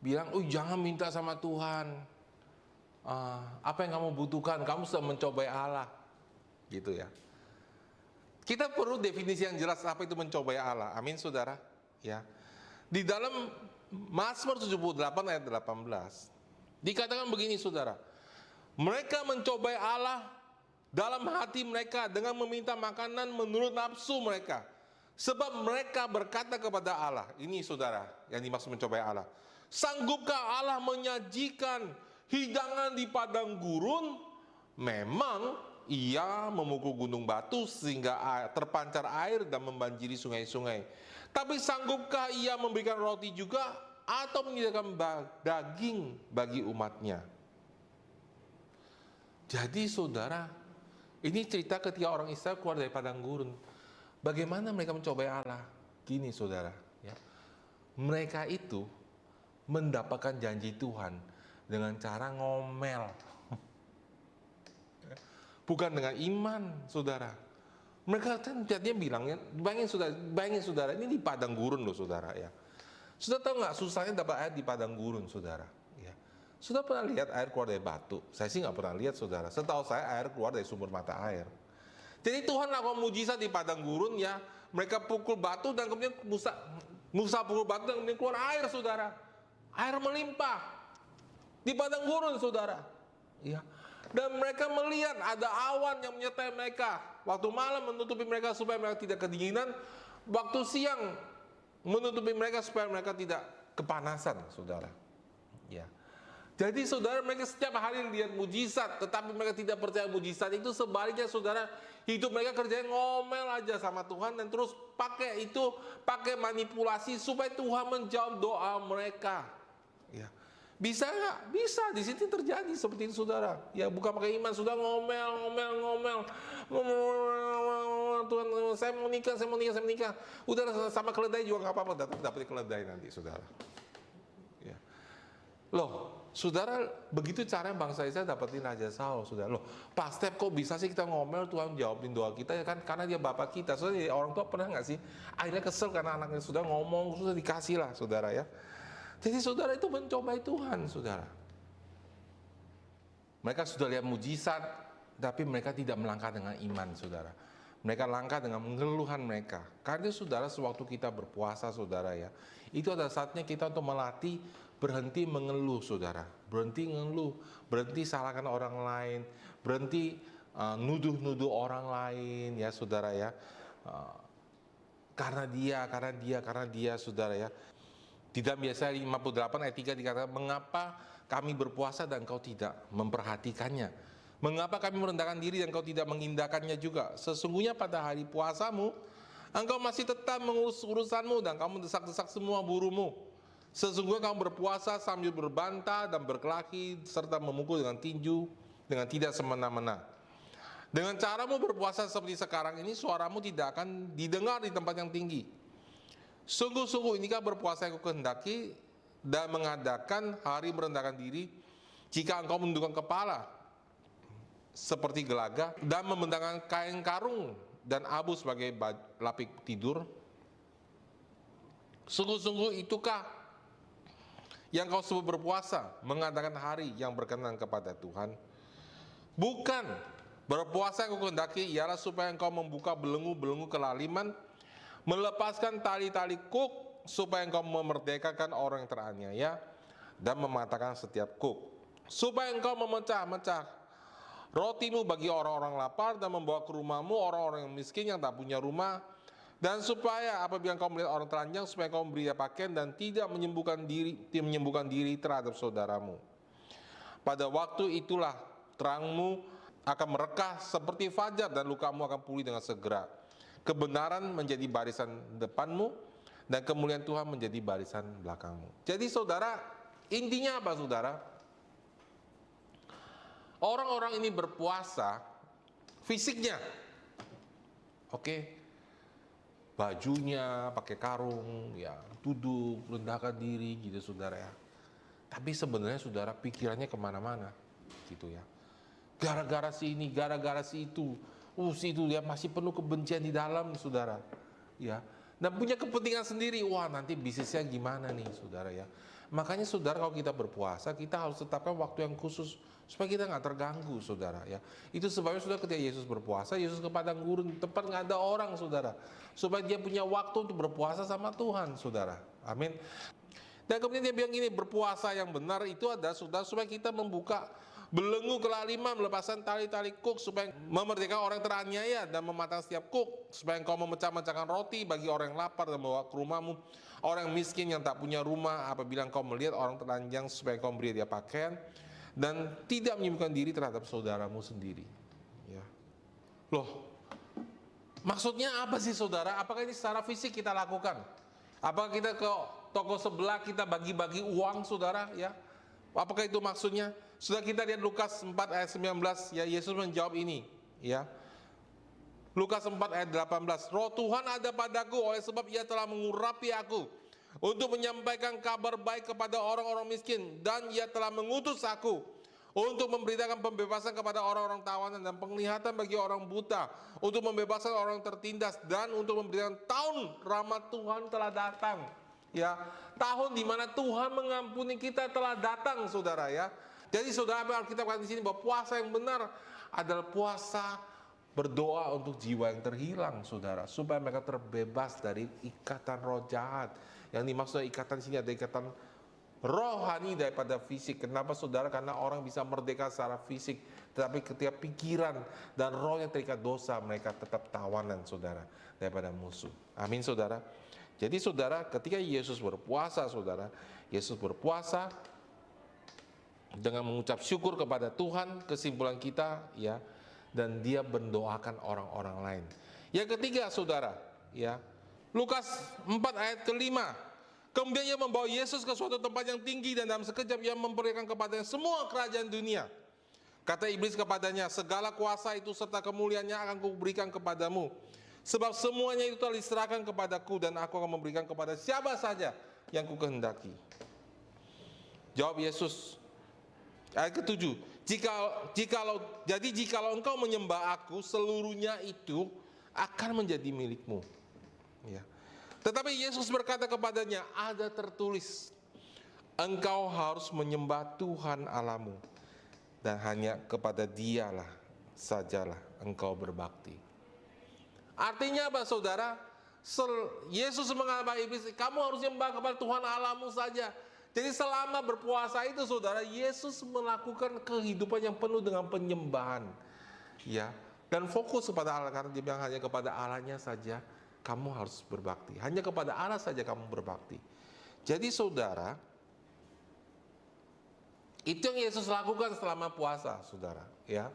bilang, jangan minta sama Tuhan. Apa yang kamu butuhkan, kamu sudah mencobai Allah. gitu ya. Kita perlu definisi yang jelas apa itu mencobai Allah. Amin, saudara. Ya. Di dalam Mazmur 78 ayat 18 dikatakan begini, saudara. Mereka mencobai Allah dalam hati mereka dengan meminta makanan menurut nafsu mereka. Sebab mereka berkata kepada Allah, ini saudara yang dimaksud mencobai Allah. Sanggupkah Allah menyajikan hidangan di padang gurun? Memang ia memukul gunung batu sehingga terpancar air dan membanjiri sungai-sungai. Tapi sanggupkah ia memberikan roti juga atau menyediakan daging bagi umatnya? Jadi saudara, ini cerita ketika orang Israel keluar dari padang gurun. Bagaimana mereka mencobai Allah? Gini saudara, ya. Mereka itu mendapatkan janji Tuhan dengan cara ngomel. Bukan dengan iman, saudara. Mereka kan jadinya bilangnya, bayangin saudara, ini di padang gurun loh saudara ya. Sudah tahu nggak susahnya dapat air di padang gurun saudara? Ya. Sudah pernah lihat air keluar dari batu? Saya sih nggak pernah lihat saudara. Setahu saya air keluar dari sumber mata air. Jadi Tuhan lakukan mujizat di padang gurun ya. Mereka pukul batu dan kemudian Musa pukul batu dan kemudian keluar air saudara. Air melimpah di padang gurun saudara. Ya. Dan mereka melihat ada awan yang menyertai mereka. Waktu malam menutupi mereka supaya mereka tidak kedinginan. Waktu siang menutupi mereka supaya mereka tidak kepanasan, saudara. Ya. Jadi saudara, mereka setiap hari lihat mujizat, tetapi mereka tidak percaya mujizat itu. Sebaliknya saudara, hidup mereka kerjanya ngomel aja sama Tuhan dan terus pakai manipulasi supaya Tuhan menjawab doa mereka. Ya. Bisa nggak? Bisa. Di situ terjadi seperti itu saudara. Ya, bukan pakai iman, sudah ngomel. Tuhan, saya mau nikah. Udah sama keledai juga nggak apa-apa, dapat keledai nanti saudara. Ya. Loh, saudara, begitu cara bangsa Israel dapetin Raja Saul, saudara. Loh, Pak Step, kok bisa sih kita ngomel, Tuhan jawabin doa kita ya kan? Karena dia bapak kita. Saudara, orang tua pernah nggak sih? Akhirnya kesel karena anaknya sudah ngomong, sudah dikasih lah, saudara ya. Jadi saudara itu mencobai Tuhan, saudara. Mereka sudah lihat mujizat, tapi mereka tidak melangkah dengan iman, saudara. Mereka langkah dengan mengeluhan mereka. Karena saudara, sewaktu kita berpuasa, saudara ya, itu adalah saatnya kita untuk melatih berhenti mengeluh, saudara. Berhenti mengeluh, berhenti salahkan orang lain, berhenti nuduh-nuduh orang lain, ya saudara ya. Karena dia, saudara ya. Di dalam Yesaya 58 ayat 3 dikatakan, mengapa kami berpuasa dan kau tidak memperhatikannya? Mengapa kami merendahkan diri dan kau tidak mengindahkannya juga? Sesungguhnya pada hari puasamu, engkau masih tetap mengurus urusanmu dan kamu mendesak-desak semua burumu. Sesungguhnya kamu berpuasa sambil berbantah dan berkelahi serta memukul dengan tinju dengan tidak semena-mena. Dengan caramu berpuasa seperti sekarang ini, suaramu tidak akan didengar di tempat yang tinggi. Sungguh-sungguh inikah berpuasa yang kau kehendaki dan mengadakan hari merendahkan diri jika engkau menundukkan kepala seperti gelaga dan membentangkan kain karung dan abu sebagai lapik tidur? Sungguh-sungguh itukah yang kau sebut berpuasa, mengadakan hari yang berkenan kepada Tuhan? Bukan. Berpuasa yang kau kehendaki ialah supaya engkau membuka belenggu-belenggu kelaliman, melepaskan tali-tali kuk supaya engkau memerdekakan orang yang teraniaya dan mematahkan setiap kuk, supaya engkau memecah-mecah rotimu bagi orang-orang lapar dan membawa ke rumahmu orang-orang yang miskin yang tak punya rumah, dan supaya apabila engkau melihat orang telanjang supaya engkau memberi dia pakaian dan tidak menyembuhkan diri terhadap saudaramu. Pada waktu itulah terangmu akan merekah seperti fajar dan lukamu akan pulih dengan segera. Kebenaran menjadi barisan depanmu dan kemuliaan Tuhan menjadi barisan belakangmu. Jadi saudara, intinya apa saudara? Orang-orang ini berpuasa fisiknya, oke, bajunya pakai karung, ya duduk, rendahkan diri gitu saudara ya. Tapi sebenarnya saudara pikirannya kemana-mana gitu ya. Gara-gara si ini, gara-gara si itu. Si itu dia masih penuh kebencian di dalam saudara ya, dan punya kepentingan sendiri. Wah, nanti bisnisnya gimana nih saudara ya, Makanya saudara, kalau kita berpuasa, kita harus tetapkan waktu yang khusus supaya kita nggak terganggu, saudara ya. Itu sebabnya saudara, ketika Yesus berpuasa, Yesus ke padang gurun, tempat nggak ada orang, saudara, supaya dia punya waktu untuk berpuasa sama Tuhan, saudara. Amin. Dan kemudian dia bilang ini, berpuasa yang benar itu ada, saudara, supaya kita membuka belenggu kelaliman, melepaskan tali-tali kuk, supaya memerdekakan orang teraniaya dan mematang setiap kuk, supaya engkau memecah-mecahkan roti bagi orang yang lapar dan membawa ke rumahmu orang miskin yang tak punya rumah, apabila engkau melihat orang telanjang, supaya engkau beri dia pakaian, dan tidak menyibukkan diri terhadap saudaramu sendiri. Ya. Loh, maksudnya apa sih, saudara? Apakah ini secara fisik kita lakukan? Apakah kita ke toko sebelah, kita bagi-bagi uang, saudara? Ya, apakah itu maksudnya? Sudah kita lihat Lukas 4 ayat 19, ya, Yesus menjawab ini, ya. Lukas 4 ayat 18, Roh Tuhan ada padaku, oleh sebab ia telah mengurapi aku untuk menyampaikan kabar baik kepada orang-orang miskin, dan ia telah mengutus aku untuk memberitakan pembebasan kepada orang-orang tawanan dan penglihatan bagi orang buta, untuk membebaskan orang tertindas, dan untuk memberitakan tahun rahmat Tuhan telah datang. Ya, tahun di mana Tuhan mengampuni kita telah datang, saudara ya. Jadi saudara, kita katakan di sini bahwa puasa yang benar adalah puasa berdoa untuk jiwa yang terhilang, saudara, supaya mereka terbebas dari ikatan roh jahat. Yang dimaksud ikatan di sini ada ikatan rohani daripada fisik. Kenapa, saudara? Karena orang bisa merdeka secara fisik, tetapi ketika pikiran dan roh yang terikat dosa, mereka tetap tawanan, saudara, daripada musuh. Amin, saudara. Jadi saudara, ketika Yesus berpuasa, saudara, Yesus berpuasa dengan mengucap syukur kepada Tuhan, kesimpulan kita, ya, dan dia mendoakan orang-orang lain. Yang ketiga, saudara, ya, Lukas 4 ayat ke-5. Kemudian ia membawa Yesus ke suatu tempat yang tinggi, dan dalam sekejap ia memperlihatkan kepadanya semua kerajaan dunia. Kata iblis kepadanya, segala kuasa itu serta kemuliaannya akan kuberikan kepadamu, sebab semuanya itu telah diserahkan kepadaku, dan aku akan memberikan kepada siapa saja yang kukehendaki. Jawab Yesus, ayat ke-7, jikalau engkau menyembah aku, seluruhnya itu akan menjadi milikmu. Ya. Tetapi Yesus berkata kepadanya, ada tertulis, engkau harus menyembah Tuhan Allahmu, dan hanya kepada Dialah sajalah engkau berbakti. Artinya apa, saudara? Yesus mengatakan iblis, kamu harus menyembah kepada Tuhan Allahmu saja. Jadi selama berpuasa itu, saudara, Yesus melakukan kehidupan yang penuh dengan penyembahan, ya, dan fokus kepada Allah, karena dia bilang hanya kepada Allahnya saja kamu harus berbakti. Hanya kepada Allah saja kamu berbakti. Jadi saudara, itu yang Yesus lakukan selama puasa, saudara, ya.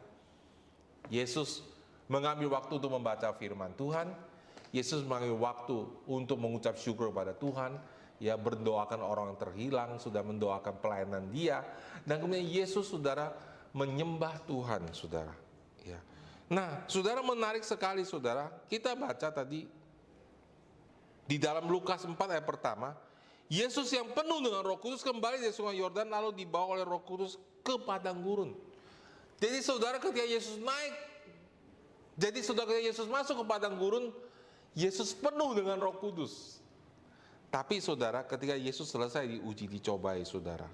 Yesus mengambil waktu untuk membaca firman Tuhan. Yesus mengambil waktu untuk mengucap syukur kepada Tuhan, ya, berdoakan orang yang terhilang, sudah mendoakan pelayanan dia, dan kemudian Yesus, saudara, menyembah Tuhan, saudara, ya. Nah, saudara, menarik sekali, saudara, kita baca tadi di dalam Lukas 4 ayat pertama, Yesus yang penuh dengan Roh Kudus kembali dari sungai Yordan, lalu dibawa oleh Roh Kudus ke padang gurun. Jadi saudara, ketika Yesus naik, jadi saudara, ketika Yesus masuk ke padang gurun, Yesus penuh dengan Roh Kudus. Tapi saudara, ketika Yesus selesai diuji, dicobai, saudara,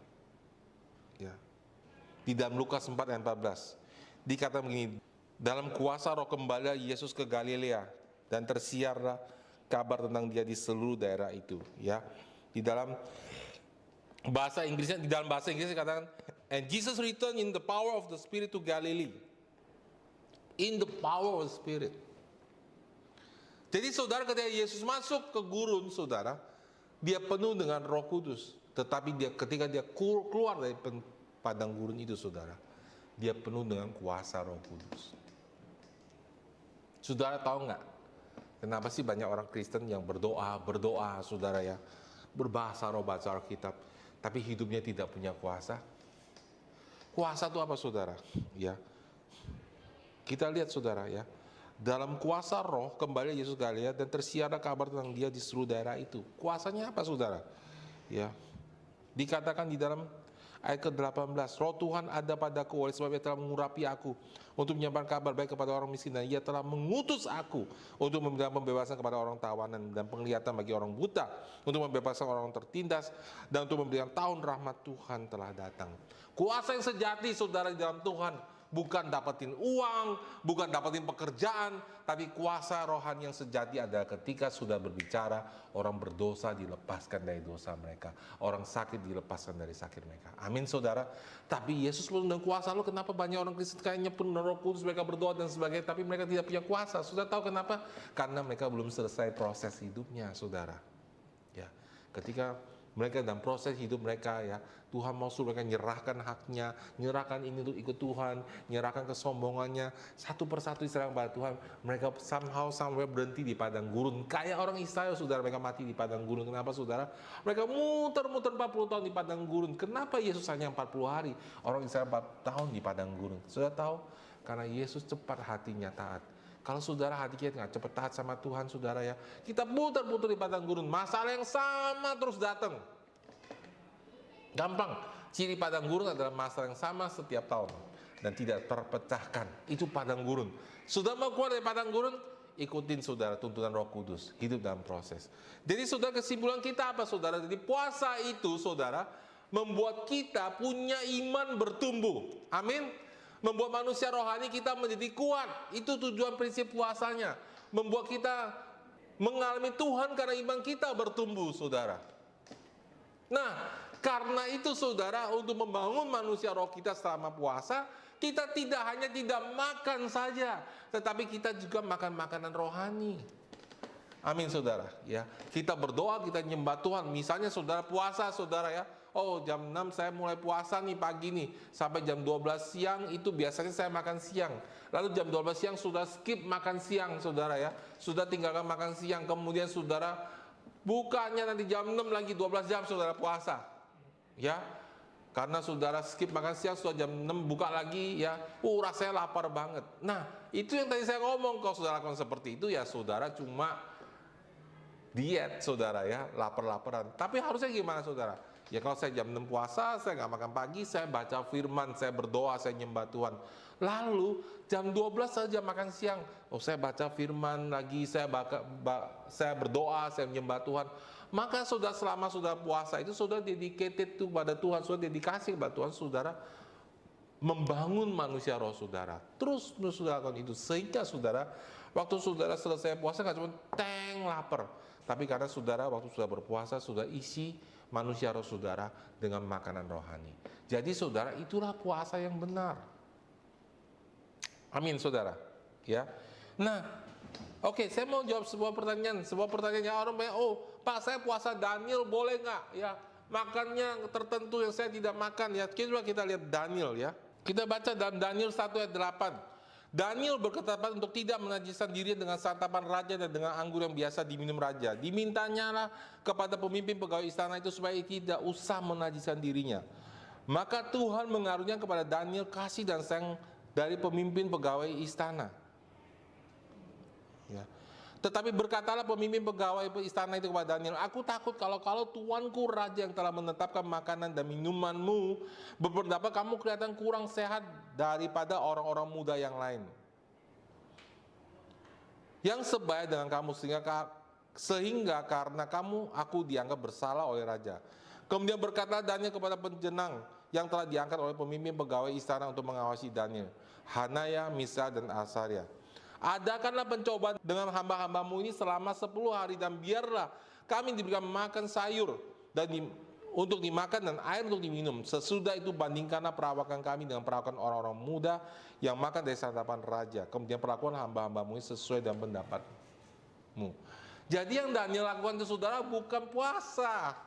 ya, di dalam Lukas 4 ayat 14 dikatakan begini, dalam kuasa Roh kembali Yesus ke Galilea, dan tersiarlah kabar tentang dia di seluruh daerah itu, ya. Di dalam bahasa Inggrisnya dikatakan, and Jesus returned in the power of the Spirit to Galilee. In the power of the Spirit. Jadi saudara, ketika Yesus masuk ke gurun, saudara, dia penuh dengan Roh Kudus. Tetapi ketika dia keluar dari padang gurun itu, saudara, dia penuh dengan kuasa Roh Kudus. Saudara tahu nggak, kenapa sih banyak orang Kristen yang berdoa, saudara, ya, berbahasa roh, baca Alkitab, tapi hidupnya tidak punya kuasa? Kuasa itu apa, saudara? Ya, kita lihat, saudara, ya, dalam kuasa Roh kembali Yesus Galilea, dan tersiarlah kabar tentang dia di seluruh daerah itu. Kuasanya apa, saudara? Ya, dikatakan di dalam Ayat ke-18, roh Tuhan ada padaku, oleh sebab ia telah mengurapi aku untuk menyampaikan kabar baik kepada orang miskin, dan ia telah mengutus aku untuk memberikan pembebasan kepada orang tawanan dan penglihatan bagi orang buta, untuk membebaskan orang tertindas, dan untuk memberikan tahun rahmat Tuhan telah datang. Kuasa yang sejati saudara di dalam Tuhan bukan dapetin uang, bukan dapetin pekerjaan, tapi kuasa rohani yang sejati adalah ketika sudah berbicara, orang berdosa dilepaskan dari dosa mereka, orang sakit dilepaskan dari sakit mereka. Amin saudara. Tapi Yesus penuh dengan kuasa. Lalu kenapa banyak orang Kristen kayaknya penuh dengan Roh Kudus, mereka berdoa dan sebagainya, tapi mereka tidak punya kuasa? Sudah tahu kenapa? Karena mereka belum selesai proses hidupnya, saudara. Ya, ketika mereka dalam proses hidup mereka, ya, Tuhan mau suruh mereka nyerahkan haknya, nyerahkan ini untuk ikut Tuhan, nyerahkan kesombongannya, satu persatu diserahkan pada Tuhan. Mereka sampai berhenti di padang gurun. Kayak orang Israel, saudara, mereka mati di padang gurun. Kenapa, saudara? Mereka muter-muter 40 tahun di padang gurun. Kenapa Yesus hanya 40 hari? Orang Israel 4 tahun di padang gurun. Sudah tahu? Karena Yesus cepat hatinya taat. Kalau saudara hati kita nggak cepat taat sama Tuhan, saudara, ya, kita putar-putar di padang gurun, masalah yang sama terus datang. Gampang, ciri padang gurun adalah masalah yang sama setiap tahun dan tidak terpecahkan. Itu padang gurun. Sudah mau keluar dari padang gurun, ikutin saudara tuntunan Roh Kudus, hidup dalam proses. Jadi saudara, kesimpulan kita apa, saudara? Jadi puasa itu, saudara, membuat kita punya iman bertumbuh. Amin. Membuat manusia rohani kita menjadi kuat. Itu tujuan prinsip puasanya. Membuat kita mengalami Tuhan karena iman kita bertumbuh, saudara. Nah, karena itu saudara, untuk membangun manusia roh kita selama puasa, kita tidak hanya tidak makan saja, tetapi kita juga makan makanan rohani. Amin saudara, ya. Kita berdoa, kita nyembah Tuhan. Misalnya saudara puasa, saudara, ya. Oh, jam 6 saya mulai puasa nih pagi nih, sampai jam 12 siang itu biasanya saya makan siang. Lalu jam 12 siang sudah skip makan siang, saudara, ya. Sudah tinggalkan makan siang, kemudian saudara bukannya nanti jam 6 lagi 12 jam saudara puasa. Ya. Karena saudara skip makan siang, sudah jam 6 buka lagi, ya. Rasanya lapar banget. Nah, itu yang tadi saya ngomong, kalau saudara lakukan seperti itu, ya saudara cuma diet, saudara, ya, lapar-laparan. Tapi harusnya gimana, saudara? Ya kalau saya jam 6 puasa, saya nggak makan pagi, saya baca firman, saya berdoa, saya nyembah Tuhan. Lalu jam 12 saja makan siang. Oh, saya baca firman lagi, saya berdoa, saya menyembah Tuhan. Maka saudara, selama saudara puasa itu saudara dedicated pada Tuhan, saudara dedikasi kepada Tuhan, saudara membangun manusia roh saudara. Terus saudara lakukan itu sehingga saudara, waktu saudara selesai puasa nggak cuma lapar, tapi karena saudara waktu sudah berpuasa sudah isi manusia roh saudara dengan makanan rohani. Jadi saudara, itulah puasa yang benar. Amin saudara, ya. Nah, oke, saya mau jawab sebuah pertanyaan yang orang banyak, oh Pak, saya puasa Daniel boleh nggak? Ya, makannya tertentu yang saya tidak makan, ya. Coba kita lihat Daniel, ya. Kita baca dalam Daniel 1 ayat 8. Daniel berketetapan untuk tidak menajiskan diri dengan santapan raja dan dengan anggur yang biasa diminum raja. Dimintanya lah kepada pemimpin pegawai istana itu supaya tidak usah menajiskan dirinya. Maka Tuhan mengaruniakan kepada Daniel kasih dan sayang dari pemimpin pegawai istana. Ya. Tetapi berkatalah pemimpin pegawai istana itu kepada Daniel, aku takut kalau tuanku raja yang telah menetapkan makanan dan minumanmu berpendapat kamu kelihatan kurang sehat daripada orang-orang muda yang lain, yang sebaya dengan kamu, sehingga karena kamu aku dianggap bersalah oleh raja. Kemudian berkatalah Daniel kepada penjenang yang telah diangkat oleh pemimpin pegawai istana untuk mengawasi Daniel, Hanaya, Misal, dan Asaria. Adakanlah pencobaan dengan hamba-hambamu ini selama 10 hari, dan biarlah kami diberikan makan sayur dan untuk dimakan dan air untuk diminum. Sesudah itu bandingkanlah perawakan kami dengan perawakan orang-orang muda yang makan dari santapan raja. Kemudian perlakuan hamba-hambamu ini sesuai dengan pendapatmu. Jadi yang Daniel lakukan itu saudara bukan puasa.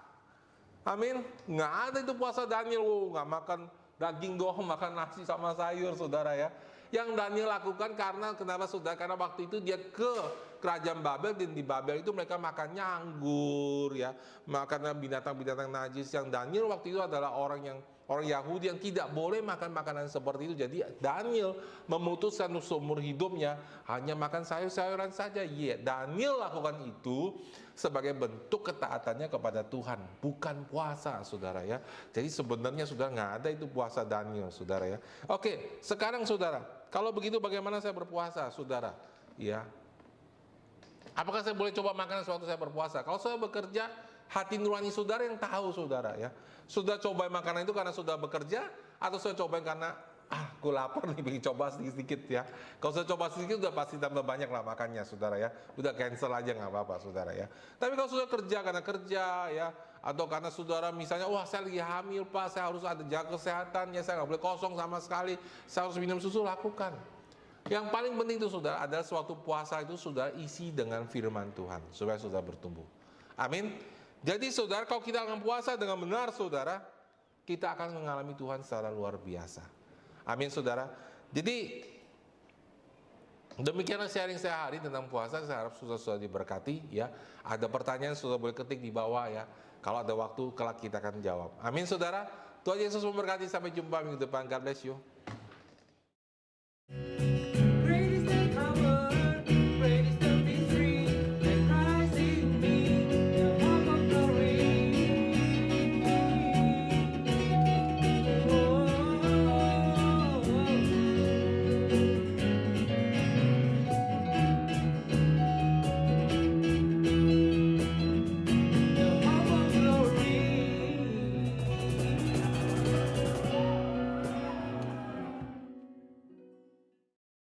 Amin. Nggak ada itu puasa Daniel. Nggak makan daging doang, makan nasi sama sayur, saudara, ya. Yang Daniel lakukan kenapa saudara? Karena waktu itu dia ke kerajaan Babel, dan di Babel itu mereka makannya anggur, ya, makan binatang-binatang najis. Yang Daniel waktu itu adalah orang yang orang Yahudi yang tidak boleh makan makanan seperti itu. Jadi Daniel memutuskan seumur hidupnya hanya makan sayur-sayuran saja. Iya, Daniel lakukan itu sebagai bentuk ketaatannya kepada Tuhan, bukan puasa, saudara ya. Jadi sebenarnya sudah nggak ada itu puasa Daniel, saudara ya. Oke, sekarang saudara, kalau begitu bagaimana saya berpuasa, saudara? Ya, apakah saya boleh coba makan sewaktu saya berpuasa? Kalau saya bekerja, hati nurani saudara yang tahu, saudara ya. Sudah coba makanan itu karena sudah bekerja, atau saya coba karena aku lapar nih, pengen coba sedikit-sedikit ya. Kalau saya coba sedikit udah pasti tambah banyak lah makannya, saudara ya. Udah cancel aja nggak apa-apa, saudara ya. Tapi kalau sudah kerja karena kerja ya, atau karena saudara misalnya, wah saya lagi hamil pak, saya harus ada jaga kesehatannya, saya nggak boleh kosong sama sekali, saya harus minum susu, lakukan. Yang paling penting itu saudara adalah suatu puasa itu saudara isi dengan firman Tuhan supaya saudara bertumbuh. Amin. Jadi saudara, kalau kita akan puasa dengan benar saudara, kita akan mengalami Tuhan secara luar biasa. Amin saudara. Jadi demikianlah sharing saya hari tentang puasa. Saya harap saudara diberkati ya. Ada pertanyaan saudara boleh ketik di bawah ya. Kalau ada waktu kelak kita akan jawab. Amin saudara. Tuhan Yesus memberkati, sampai jumpa minggu depan. God bless you.